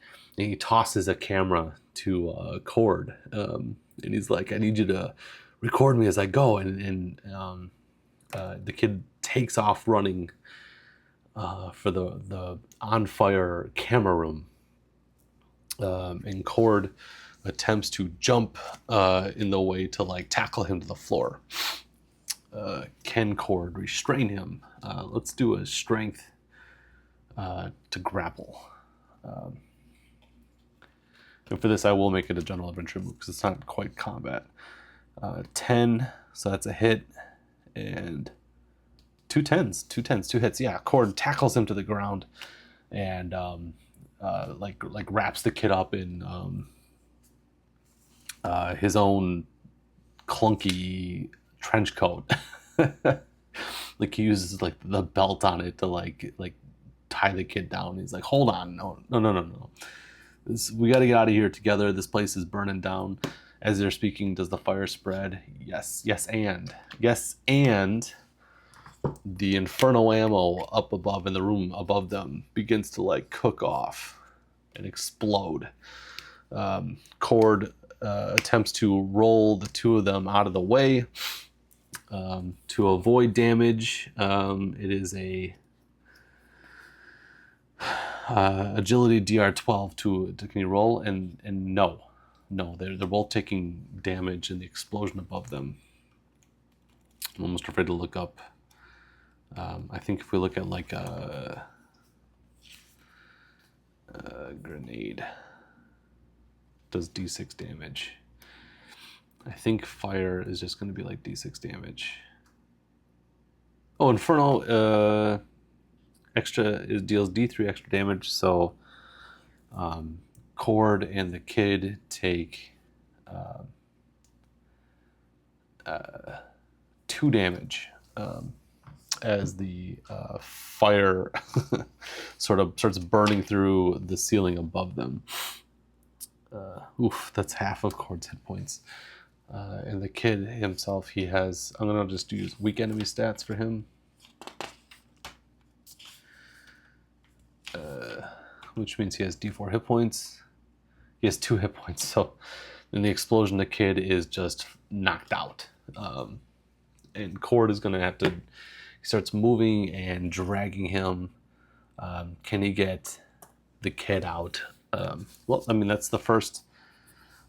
he tosses a camera to Cord. And he's like, I need you to record me as I go. And the kid takes off running for the on fire camera room. And Cord attempts to jump in the way to tackle him to the floor. Can Cord restrain him? Let's do a strength to grapple. And for this, I will make it a general adventure move because it's not quite combat. 10, so that's a hit, and 2 10s, 2 hits. Yeah, Cord tackles him to the ground, and wraps the kid up in his own clunky trench coat. He uses the belt on it to tie the kid down. He's like, hold on, no. We got to get out of here together. This place is burning down. As they're speaking, does the fire spread? Yes, and the infernal ammo up above in the room above them begins to cook off and explode. Cord attempts to roll the two of them out of the way to avoid damage. It is a agility DR12 to can you roll? And no, they're both taking damage in the explosion above them. I'm almost afraid to look up. I think if we look at a grenade, does D6 damage. I think fire is just going to be D6 damage. Oh, Inferno extra deals D3 extra damage, so Cord and the kid take 2 damage as the fire sort of starts burning through the ceiling above them. Oof, that's half of Cord's hit points. And the kid himself, he has... I'm going to just use weak enemy stats for him. Which means he has D4 hit points. He has 2 hit points, so in the explosion, the kid is just knocked out. And Cord is going to have to... He starts moving and dragging him. Can he get the kid out? Well, I mean, that's the first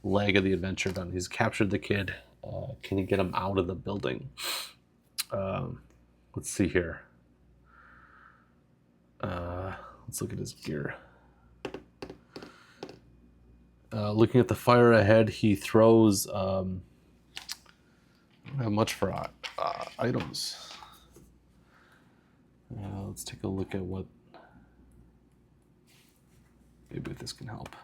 leg of the adventure done. He's captured the kid. Can he get him out of the building? Let's see here. Let's look at his gear. Looking at the fire ahead, he throws... I don't have much for items. Let's take a look at what... Maybe this can help.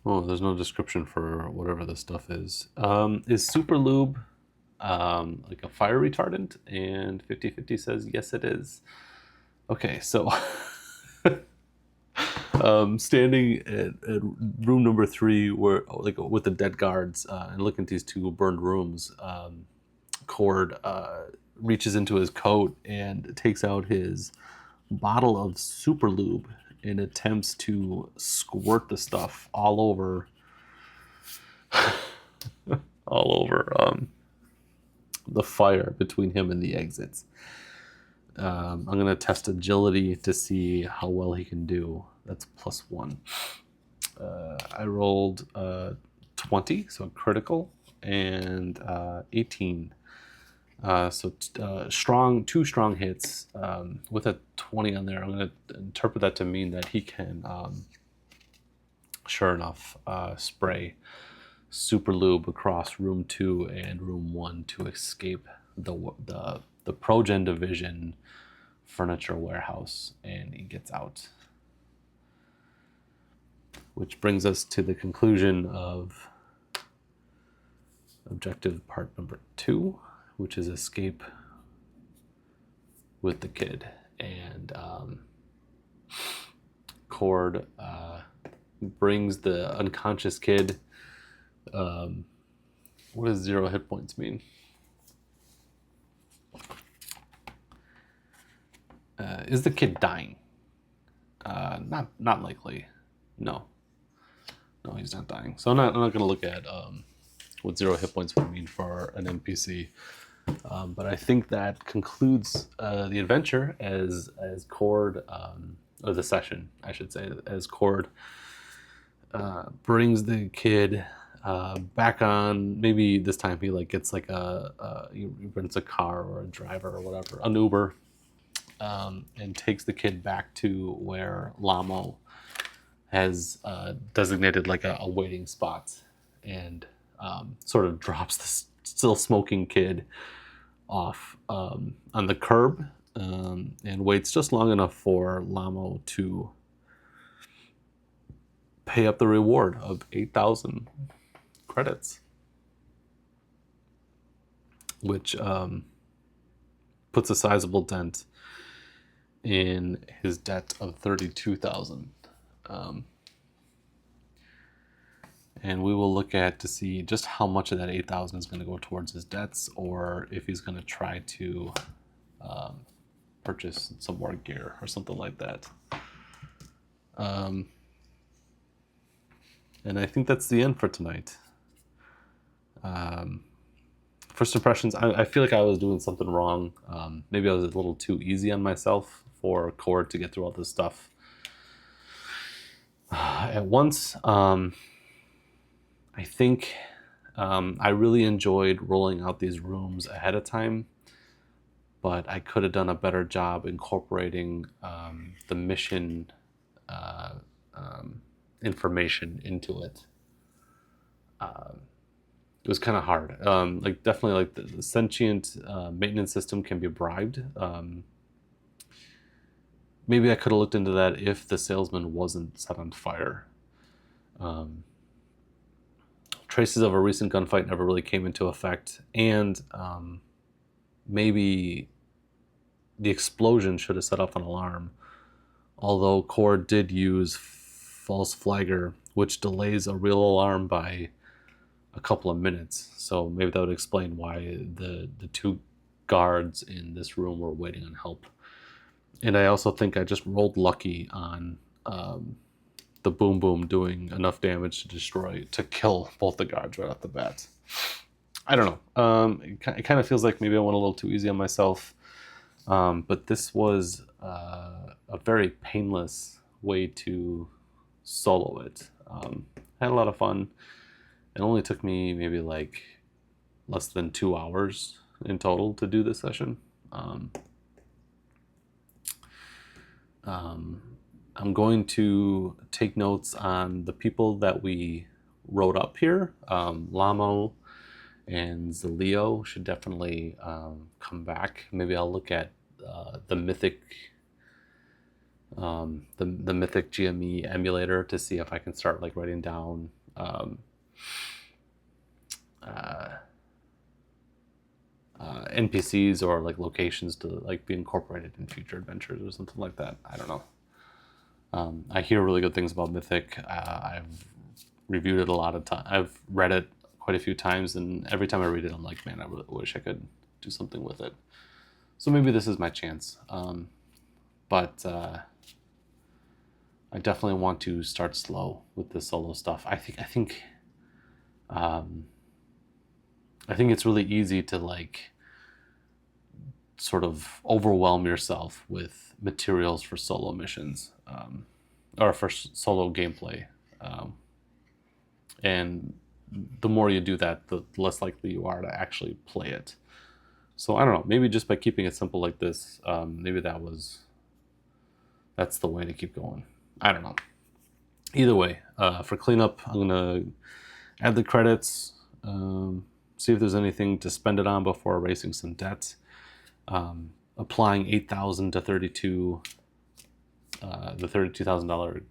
Oh, there's no description for whatever this stuff is. Is Super Lube like a fire retardant? And 50/50 says yes, it is. Okay, so standing at room number 3, where like with the dead guards, and looking at these 2 burned rooms, Cord reaches into his coat and takes out his bottle of Super Lube and attempts to squirt the stuff all over the fire between him and the exits. I'm going to test agility to see how well he can do. That's +1. I rolled 20, so critical, and 18. So strong, 2 strong hits with a 20 on there. I'm going to interpret that to mean that he can, sure enough, spray Super Lube across room 2 and room 1 to escape the Progen Division furniture warehouse, and he gets out. Which brings us to the conclusion of objective part number 2, which is escape with the kid. And Cord brings the unconscious kid. What does 0 hit points mean? Is the kid dying? Not likely. No, he's not dying. So I'm not going to look at what 0 hit points would mean for an NPC. But I think that concludes the adventure as Cord, or the session, I should say, as Cord brings the kid back on. Maybe this time he gets he rents a car or a driver or whatever, an Uber, and takes the kid back to where Lamo has designated like a waiting spot, and sort of drops the still smoking kid off on the curb, and waits just long enough for Lamo to pay up the reward of 8,000 credits, which puts a sizable dent in his debt of 32,000. And we will look at to see just how much of that 8,000 is going to go towards his debts, or if he's going to try to purchase some more gear or something like that. And I think that's the end for tonight. First impressions, I feel like I was doing something wrong. Maybe I was a little too easy on myself for Cord to get through all this stuff at once. I think I really enjoyed rolling out these rooms ahead of time, but I could have done a better job incorporating the mission information into it. It was kind of hard. Definitely the sentient maintenance system can be bribed. maybe I could have looked into that if the salesman wasn't set on fire. Traces of a recent gunfight never really came into effect, and maybe the explosion should have set off an alarm, although Core did use false flagger, which delays a real alarm by a couple of minutes. So maybe that would explain why the two guards in this room were waiting on help. And I also think I just rolled lucky on the boom boom doing enough damage to kill both the guards right off the bat. I don't know. It kind of feels like maybe I went a little too easy on myself. But this was a very painless way to solo it. I had a lot of fun. It only took me maybe like less than 2 hours in total to do this session. I'm going to take notes on the people that we wrote up here. Lamo and Zaleo should definitely come back. Maybe I'll look at the mythic the mythic GME emulator to see if I can start like writing down NPCs or like locations to like be incorporated in future adventures or something like that. I don't know. I hear really good things about Mythic. I've reviewed it a lot of times. I've read it quite a few times, and every time I read it, I'm like, man, I really wish I could do something with it. So maybe this is my chance. But I definitely want to start slow with the solo stuff. I think it's really easy to like sort of overwhelm yourself with materials for solo missions or for solo gameplay. And the more you do that, the less likely you are to actually play it. So I don't know, maybe just by keeping it simple like this, maybe that's the way to keep going. I don't know. Either way, for cleanup, I'm gonna add the credits, see if there's anything to spend it on before erasing some debt. Applying 8,000 to 32, the $32,000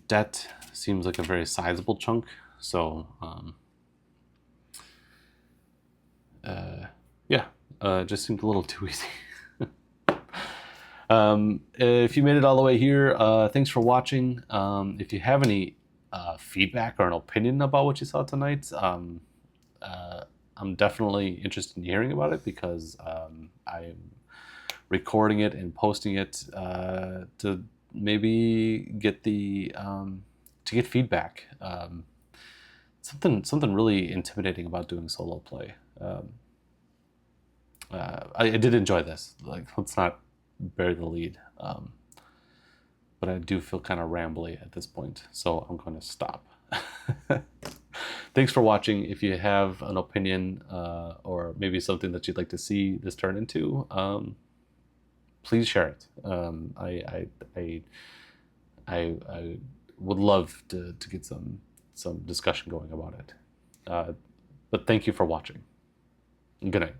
debt seems like a very sizable chunk. So yeah, just seemed a little too easy. If you made it all the way here, thanks for watching. If you have any feedback or an opinion about what you saw tonight, I'm definitely interested in hearing about it, because I'm recording it and posting it to maybe get feedback. Something really intimidating about doing solo play. I did enjoy this. Like, let's not bury the lead. But I do feel kind of rambly at this point, so I'm going to stop. Thanks for watching. If you have an opinion or maybe something that you'd like to see this turn into, please share it. I would love to get some discussion going about it. But thank you for watching. Good night.